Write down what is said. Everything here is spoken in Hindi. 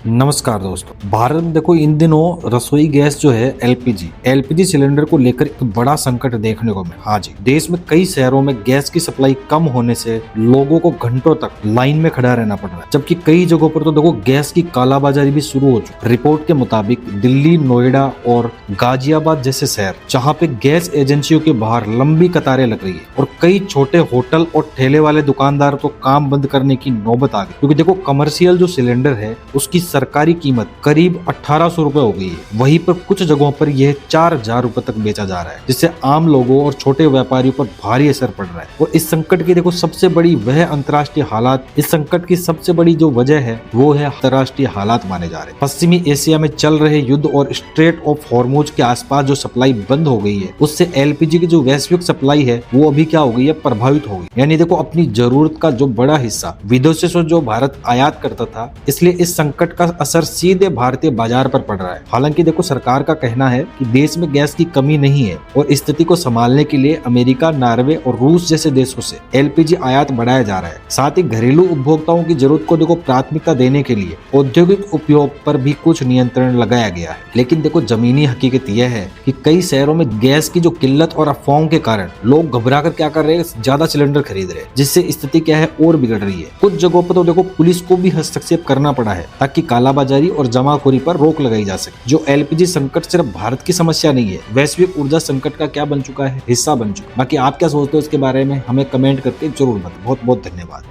नमस्कार दोस्तों। भारत में देखो इन दिनों रसोई गैस जो है एलपीजी सिलेंडर को लेकर एक बड़ा संकट देखने को मिला। हाँ जी, देश में कई शहरों में गैस की सप्लाई कम होने से लोगों को घंटों तक लाइन में खड़ा रहना पड़ रहा है, जबकि कई जगहों पर तो देखो गैस की कालाबाजारी भी शुरू हो चुकी है। रिपोर्ट के मुताबिक दिल्ली, नोएडा और गाजियाबाद जैसे शहर जहाँ पे गैस एजेंसियों के बाहर लंबी कतारें लग रही है और कई छोटे होटल और ठेले वाले दुकानदार तो काम बंद करने की नौबत आ गई, क्योंकि देखो कमर्शियल जो सिलेंडर है उसकी सरकारी कीमत करीब 1800 रुपए हो गई है। वहीं पर कुछ जगहों पर यह 4000 रुपए तक बेचा जा रहा है, जिससे आम लोगों और छोटे व्यापारियों पर भारी असर पड़ रहा है। और इस संकट की देखो सबसे बड़ी वह अंतर्राष्ट्रीय हालात, इस संकट की सबसे बड़ी जो वजह है वो है अंतर्राष्ट्रीय हालात माने जा रहे हैं। पश्चिमी एशिया में चल रहे युद्ध और स्ट्रेट ऑफ हॉर्मुज के आसपास जो सप्लाई बंद हो गई है, उससे एलपीजी की जो वैश्विक सप्लाई है वो अभी क्या हो गई है, प्रभावित हो गई। यानी देखो अपनी जरूरत का जो बड़ा हिस्सा विदेशों से जो भारत आयात करता था, इसलिए इस संकट का असर सीधे भारतीय बाजार पर पड़ रहा है। हालांकि देखो सरकार का कहना है कि देश में गैस की कमी नहीं है और स्थिति को संभालने के लिए अमेरिका, नॉर्वे और रूस जैसे देशों से एलपीजी आयात बढ़ाया जा रहा है। साथ ही घरेलू उपभोक्ताओं की जरूरत को देखो प्राथमिकता देने के लिए औद्योगिक उपयोग पर भी कुछ नियंत्रण लगाया गया है। लेकिन देखो जमीनी हकीकत यह है कि कई शहरों में गैस की जो किल्लत और अफवाहों के कारण लोग घबरा कर क्या कर रहे हैं, ज्यादा सिलेंडर खरीद रहे हैं, जिससे स्थिति क्या है और बिगड़ रही है। कुछ जगहों पर तो देखो पुलिस को भी हस्तक्षेप करना पड़ा है ताकि कालाबाजारी और जमाखोरी पर रोक लगाई जा सके। जो एलपीजी संकट सिर्फ भारत की समस्या नहीं है, वैश्विक ऊर्जा संकट का क्या बन चुका है, हिस्सा बन चुका है। बाकी आप क्या सोचते हो इसके बारे में, हमें कमेंट करके जरूर बताएं। बहुत बहुत धन्यवाद।